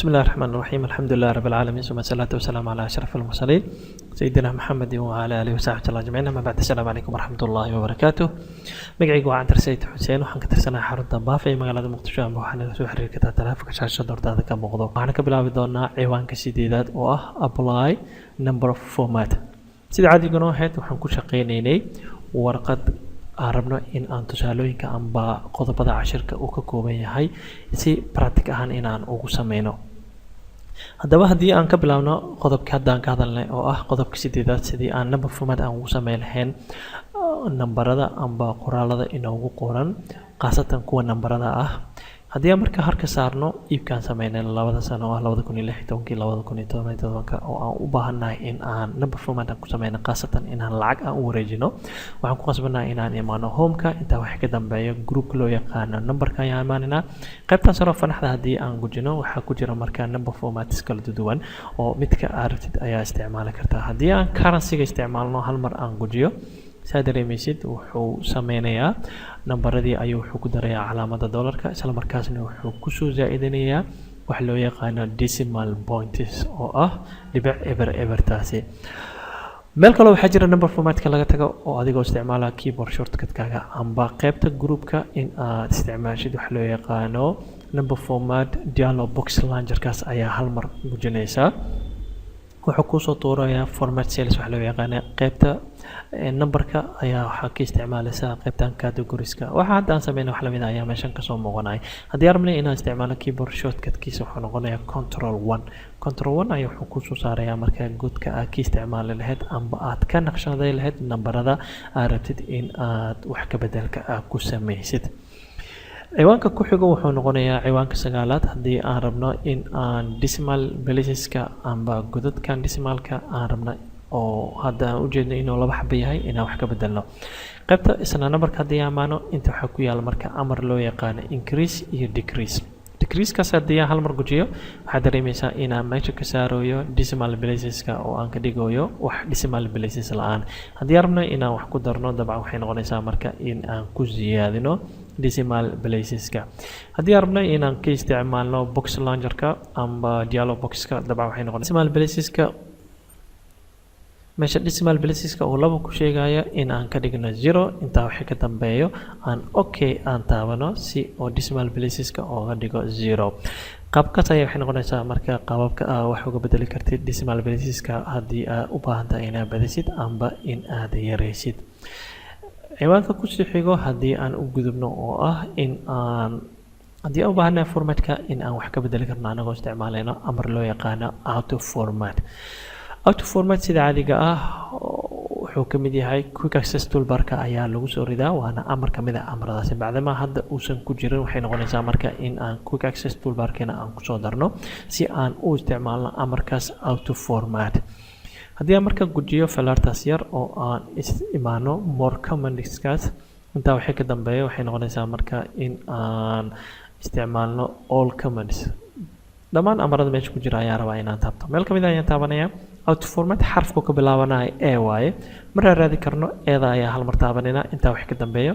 بسم الله الرحمن الرحيم الحمد لله رب العالمين ثم الصلاة والسلام على أشرف المرسلين سيدنا محمد وعلى آله وصحبه الله أجمعين أما بعد السلام عليكم ورحمة الله وبركاته magacaygu waa Cabdir Sayid Xuseen waxaan ka tirsanahay xarunta Baafa ee magaalada Muqdisho ama waxaan soo xiriir kartaa taleefanka shaashada hortaada ka muuqdo waxaan ka bilaabi doonaa ciwaanka sideedaad oo ah apply number format sida caadiga noo ahayd waxaan ku shaqeynaynay warqad aan rabno in aan tusaalooyinka amba qodobada cashirka uu ka kooban yahay si practic ahaan in aan ugu sameyno haddaba haddii aan ka bilaabno qodobka hadda aan ka hadalnay oo ah qodobka sideedaad sidii aan number format aan ugu sameyn lahayn nambarada amba qoraalada inoogu qoran khaasatan kuwa nambarada ah haddii aan marka harka saarno iibkaan sameynay labada sano oo ah 2016 2017 oo aan u baahanahay in aan number format aan ku sameyno khaasatan in aan lacag aan u wareejino waxaan ku qasbanahay in aan imaano home-ka inta wax ka dambeeyo group loo yaqaan numberka ayaan imaanina qaybtan sare fanaxda haddii aan gujino waxa ku jira marka number formats kala duwan oo midka aartid ayaa isticmaali kartaa haddii aan currency-ga isticmaalno hal mar aan gujiyo saadareemisid wuxuu sameynayaa nambaradii ayuu wuxuu ku darayaa calaamada dollarka isla markaasna wuxuu ku soo zaa'idinayaa wax loo yaqaan decimal points oo ah dhibic eber taasi meel kale waxaa jira number formatka laga tago oo adigoo isticmaala keyboard shortcut-kaaga amba qaybta groupka in aad isticmaashid wax loo yaqaano number format dialog box launcher-kaas ayaa hal mar gujinaysaa wuxuu kusoo tuurayaa format cells wax loo yaqaan qaybta numberka ayaa waxaa ka isticmaalaysaa qaybtan categorieska waxa hadda aan sameynay wax lamid ah ayaa meeshan kasoo muuqanaya haddii aan rabnay inaan isticmaalo keyboard shortcut-kiisa wuxuu noqonayaa control 1 ayaa wuxuu kusoo saarayaa marka godka aad ka isticmaali lahayd amba aad ka naqshaday lahayd nambarada aad rabtid in aad wax ka bedelka aad ku sameysid ciwaanka ku xigo wuxuu noqonayaa ciwaanka sagaalaad haddii aan rabno in aan decimal placeska amba godadkan decimalka aan rabno oo hadda aan ujeedno inuu laba xabo yahay inaan wax ka bedelno qaybta isla numberka haddii aan amaano inta waxaa ku yaala marka amar loo yaqaano increase iyo decrease-kaas haddii aan hal mar gujiyo waxaad dareemaysaa inaan meesha ka saarayo decimal placeska oo aan ka dhigayo wax decimal places la-aan haddii aan rabno inaan wax ku darno dabcan waxay noqonaysaa marka in aan ku siyaadino decimal placeska haddii aan rabno inaan ka isticmaalno box launcher-ka amba dialog box-ka dabcan waxay noqonaysaa decimal placeska meesha decimal placeska oo laba ku sheegaya in aan ka dhigno 0 intaa waxa ka dambeeyo aan okay aan taabano si oo decimal placeska ooga dhigo 0 qaabkaas ayaa waxay noqonaysaa marka qaababka wax uga bedeli kartid decimal placeska haddii aad u baahan tahay inaad badisid amba in aad yareysid ciwaanka ku sii xigo haddii aan u gudubno oo ah in aan haddii aan u baahanahay formatka in aan wax ka bedeli karno anagoo isticmaalayno amar loo yaqaano auto format sida caadiga ah wuxuu ka mid yahay quick access toolbar-ka ayaa lagu soo ridaa waana amar ka mid ah amaradaasi bacdama hadda uusan ku jirin waxay noqonaysaa marka in aan quick access toolbar-keena aan kusoo darno si aan u isticmaalno amarkaas auto format haddii aan marka gujiyo falartaas yar oo aan imaano more commands-kaas intaa waxay ka dambeeya waxay noqonaysaa marka in aan isticmaalno all commands dhammaan amarada meesha ku jira ayaa rabaa inaan taabto meel ka mid ah ayaan taabanaya auto format xarafku ka bilaabanayo e waaye maraan raadi karno eeda ayaa hal mar taabanina intaa wax ka dambeeya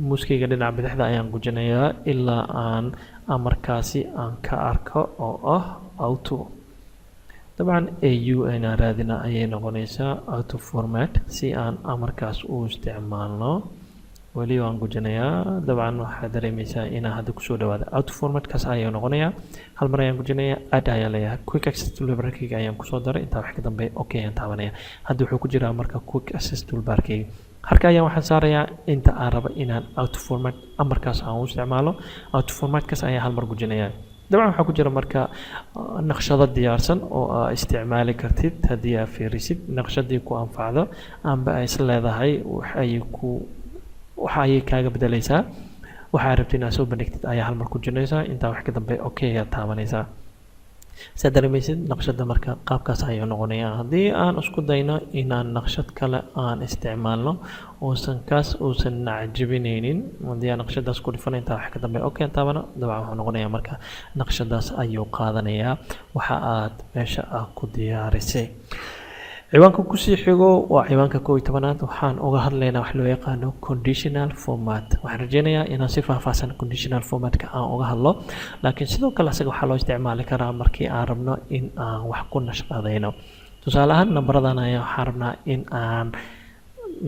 muuskayga dhinaca bidixda ayaan gujinayaa ilaa aan amarkaasi aan ka arko oo ah auto dabcan au inaan raadina ayay noqonaysaa auto format si aan amarkaas u isticmaalno weli waan gujinayaa dabcan waxaad dareemaysaa inaan hadda kusoo dhawaada auto formatkaas ayaa noqonayaa hal mar ayaan gujinayaa add ayaa leeyahay quick access toolbar-kayga ayaan kusoo daray intaa wax ka dambeeya okay ayaan taabanaya hadda wuxuu ku jiraa marka quick access toolbar-kayga halka ayaan waxaan saarayaa inta aan rabo inaan auto format amarkaas aan u isticmaalo auto formatkaas ayaa hal mar gujinayaa dabcan waxaa ku jira marka naqshado diyaarsan oo aad isticmaali kartid haddii aad fiirisid naqshadii ku anfacdo amba ay is leedahay waxa ayay kaaga bedelaysaa waxaa rabtid inaad soo bandhigtid ayaa hal mar ku jirnaysaa intaa wax ka dambeeya okay ayaad taabanaysaa saad dareemaysid naqshada marka qaabkaas ayuu noqonayaa haddii aan isku dayno inaan naqshad kale aan isticmaalno uusan nacjabinaynin haddii aan naqshadaas ku dhifano intaa wax ka dambeeya okay aan taabano dabcan wuxuu noqonayaa marka naqshadaas ayuu qaadanayaa waxa aad meesha ku diyaarisay ciwaanka kusii xigo waa ciwaanka 11aad waxaan uga hadlaynaa wax loo yaqaano conditional format. waxaan rajeynayaa inaan si faahfaahsan conditional formatka aan uga hadlo, laakiin sidoo kale asaga waxaa loo isticmaali karaa markii aan rabno in aan wax ku nashqadayno. tusaale ahaan nambaradan ayaa waxaan rabnaa in aan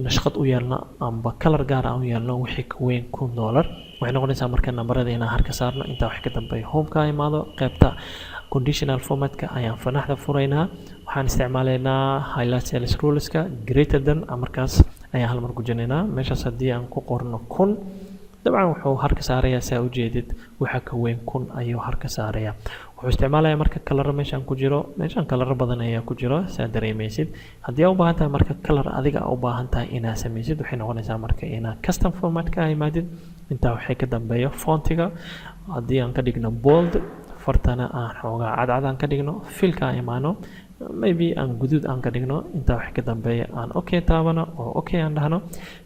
nashqad u yeelno amba kalar gaar aan u yeelno wixii ka weyn $1,000. waxay noqonaysaa marka nambarada inaan harka saarno, intaa wax ka dambeeya homeka imaado qaybta conditional formatka ayaan fanaxda furaynaa. waxaan isticmaalaynaa highlight sales ruleska greater than markaas ayaan hal mar gujinaynaa. meeshaas haddii aan ku qorno 1000 dabcan wuxuu harka saarayaa saa ujeedid waxa ka weyn 1000 ayuu harka saarayaa. wuxuu isticmaalayaa marka kalar meeshaan ku jiro, meeshaan kalar badan ayaa ku jiro saa dareemaysid. haddii aad u baahan tahay marka kalar adiga u baahan tahay inaad samaysid, waxay noqonaysaa marka inaad custom formatka imaadid. intaa waxay ka dambeeyo fontiga haddii aan ka dhigno bold, fartana aan xoogaa cadcad aan ka dhigno, filka aan imaano, maybe aan guduud aan ka dhigno. intaa wax ka dambeeya aan okay taabano oo okay aan dhahno.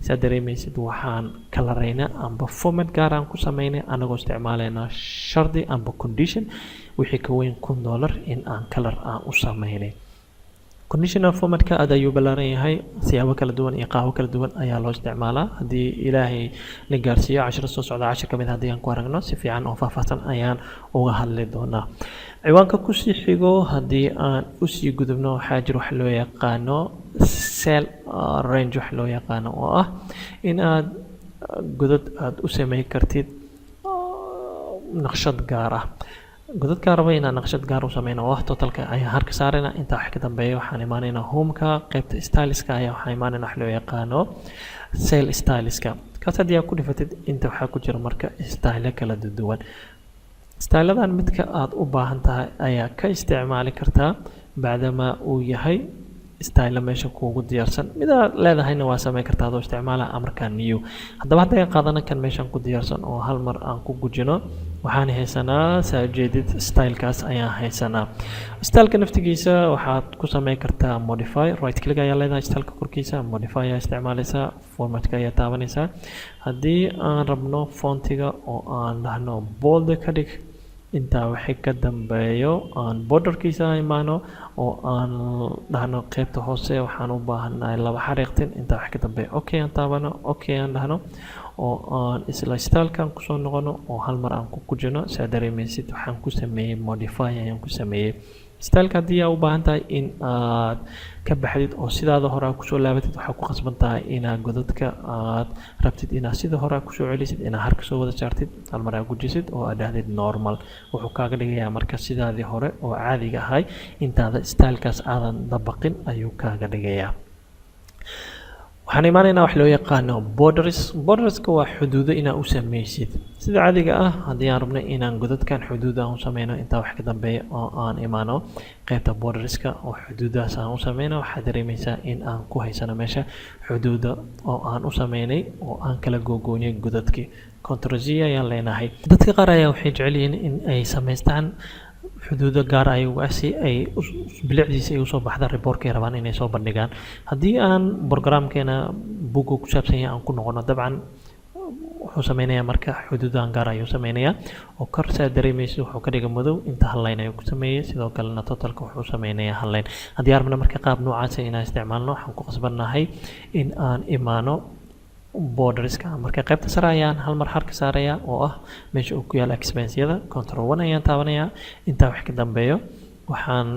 saa dareemaysid waxaan kalaraynaa amba format gaar aan ku samaynay anagoo isticmaalaynaa shardi amba condition wixii ka weyn $1,000 in aan kalar aan u samaynay. conditional formatka aad ayuu ballaaran yahay, siyaabo kala duwan iyo qaabo kala duwan ayaa loo isticmaalaa. haddii ilaahay la gaarsiiyo cashiro soo socda cashir kamid haddii aan ku aragno si fiican oo faahfaahsan ayaan uga hadli doonaa. ciwaanka kusii xigo haddii aan usii gudubno waxaa jira wax loo yaqaano cell range wax loo yaqaano oo ah in aad godad aad u samayn kartid naqshad gaar ah. godadka raba inaan naqshad gaar u sameyno oo ah totalka ayaan harka saarayna. intaa wax ka dambeeya waxaan imaanaynaa homeka qaybta styleska ayaa waxaan imaanaynaa wax loo yaqaano cell styleska. kaas haddii aad ku dhifatid inta waxaa ku jira marka style kala duwan. styleadan midka aad u baahan tahay ayaa ka isticmaali kartaa bacdama uu yahay style meesha kuugu diyaarsan. mid aad leedahayna waa samayn kartaa adoo isticmaala amarka new. haddaba hadda aan qaadana kan meeshan ku diyaarsan oo hal mar aan ku gujino, waxaan haysanaa saa ujeedid stylekaas ayaan haysanaa. styleka naftigiisa waxaad ku samayn kartaa modify, right click ayaa leedahay styleka korkiisa, modify ayaa isticmaalaysaa, formatka ayaa taabanaysaa. haddii aan rabno fontiga oo aan dhahno bold ka dhig, intaa waxay ka dambeeyo aan borderkiisa imaano oo aan dhahno qaybta hoose waxaan u baahanahay 2 xariiqtin. intaa wax ka dambeeya okay aan taabano, okay aan dhahno oo aan isla stylekan kusoo noqono oo hal mar aan ku gujino. saa dareemaysid waxaan ku sameeyey modify ayaan ku sameeyey. styleka haddii aad u baahan tahay in aad ka baxdid oo sidaada hore aad kusoo laabatid, waxaa ku qasban tahay inaad godadka aad rabtid inaad sida hore aad kusoo celisid, inaad harka soo wada saartid, hal mar aad gujisid oo aad dhahdid normal. wuxuu kaaga dhigayaa marka sidaadii hore oo caadiga ahay intaada stylekaas aadan dabaqin ayuu kaaga dhigayaa. waxaan imaanaynaa wax loo yaqaano borders. borderska waa xuduudo inaad u samaysid sida caadiga ah. haddii aan rabno inaan godadkan xuduud aan u sameyno, intaa wax ka dambeeya oo aan imaano qaybta borderska oo xuduudahaas aan u sameyno, waxaad dareemaysaa in aan ku haysano meesha xuduuda oo aan u sameynay oo aan kala googooniyay godadkii. control-Z ayaan leenahay. dadka qaar ayaa waxay jecel yihiin in ay samaystaan xuduudo gaar ay si ay bilicdiisa ay usoo baxda reportkay rabaan inay soo bandhigaan. haddii aan programkeena buga ku saabsan yahay aan ku noqono, dabcan wuxuu sameynayaa marka xuduudahan gaar ayuu sameynayaa oo kor saa dareemaysa wuxuu ka dhiga madow. inta hal line ayuu ku sameeyey, sidoo kalena totalka wuxuu sameynayaa hal line. haddii aan rabno marka qaab noocaas inaan isticmaalno, waxaan ku qasbannahay in aan imaano borderska. marka qaybta sare ayaan hal mar harka saarayaa oo ah meesha uu ku yaala expense-yada. control-1 ayaan taabanayaa. intaa wax ka dambeeyo waxaan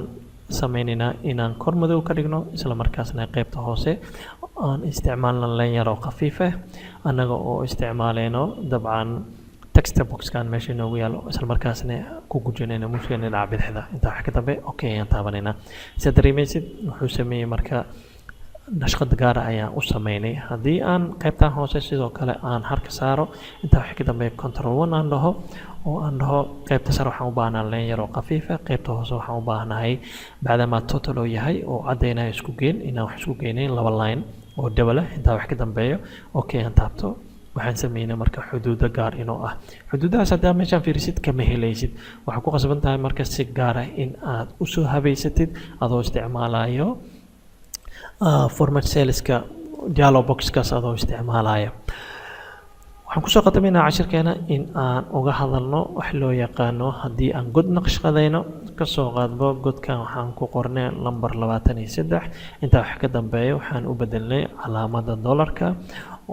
sameynaynaa inaan kor madow ka dhigno, isla markaasna qaybta hoose aan isticmaalno line yar oo khafiif ah annaga oo isticmaaleyno dabcan text boxkan meesha inoogu yaalo, isla markaasna ku gujinayna mushkilna dhinaca bidixda. intaa wax ka dambeeyo okay ayaan taabanaynaa. saa dareemaysid wuxuu sameeyey marka nashqad gaar ayaan u sameynay. haddii aan qaybtan hoose sidoo kale aan harka saaro, intaa wax ka dambeeya control-1 aan dhaho oo aan dhaho qaybta sare waxaan u baahnaa leen yar oo khafiif ah, qaybta hoose waxaan u baahnahay bacdama total oo yahay oo caddaynaya isku geen inaan wax isku geynayn 2 line oo double ah. intaa wax ka dambeeyo okay aan taabto, waxaan sameynay marka xuduudo gaar inoo ah. xuduudahaas haddaa meeshaan fiirisid kama helaysid, waxaa ku qasban tahay marka si gaar ah in aad usoo habaysatid adoo isticmaalayo format cellska dialog boxkaas adoo isticmaalaya. waxaan kusoo qadameynaa cashirkeena in aan uga hadalno wax loo yaqaano haddii aan god naqshadayno kasoo qaadbo godkan waxaan ku qornay lambar 23 intaa wax ka dambeeya waxaan u bedelnay calaamada dollarka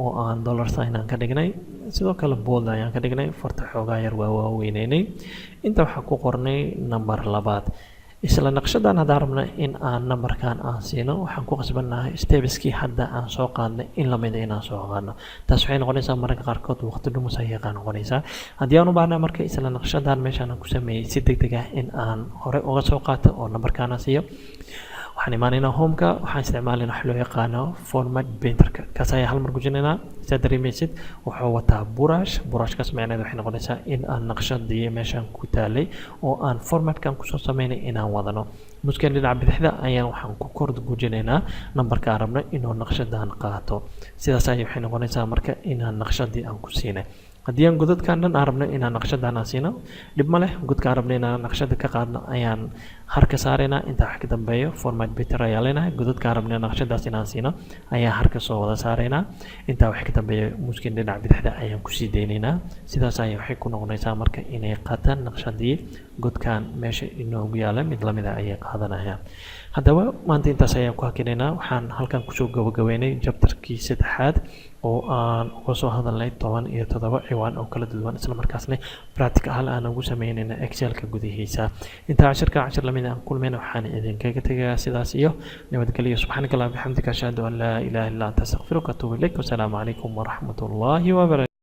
oo aan dollar sign aan ka dhignay sidoo kale bold ayaan ka dhignay farta xoogaa yar waa waaweynay inta waxaan ku qornay number 2 isla naqshadan haddaan rabno in aan numberkan aan siino waxaan ku qasbanahay stepskii hadda aan soo qaadnay in lamid inaan soo qaadno taas waxay noqonaysaa mararka qaarkood waqti dhumus ayay noqonaysaa haddii aan u baahnaa marka isla naqshadan meeshaan aan ku sameeyey si degdeg ah in aan hore uga soo qaato oo numberkan aan siiyo waxaan imaanaynaa homeka waxaan isticmaalayna wax loo yaqaano format painterka kaas ayaa hal mar gujinaynaa sidaad dareemaysid wuxuu wataa buraashkaas macnaheed waxay noqonaysaa in aan naqshadii meeshaan ku taalay oo aan formatkan kusoo sameynay inaan wadano muskan dhinaca bidixda ayaan waxaan ku kor gujinaynaa nambarka aan rabno inuu naqshadan qaato sidaas ayay waxay noqonaysaa marka inaan naqshadii aan ku siinay haddii aan godadkan dhan aan rabno inaan naqshadan aan siino dhib ma leh godkaan rabno inaan naqshada ka qaadno ayaan harka saaraynaa intaa wax ka dambeeyo format painter ayaa leenahay godadkaan rabno naqshadaas inaan siino ayaa harka soo wada saaraynaa intaa wax ka dambeeyo muskin dhinaca bidixda ayaan kusii deynaynaa sidaas ayay waxay ku noqonaysaa marka inay qaataan naqshadii godkaan meesha inoogu yaala mid lamida ayay qaadanayaan haddaba maanta intaas ayaan ku hakinaynaa waxaan halkan kusoo gabagabeynay jabtarkii 3aad oo aan uga soo hadalnay 17 ciwaan oo kala duwan isla markaasna practical aan ugu sameynayna excelka gudihiisa inta cashir lamid aan kulmayna waxaan idinkaga tagayaa sidaas iyo nabadgelyo subxaanaka allahumma bihamdika ashhadu an laa ilaaha illa anta astaghfiruka wa atuubu ilaik wa salaamu calaykum wa rahmatullaahi wa barakaatuh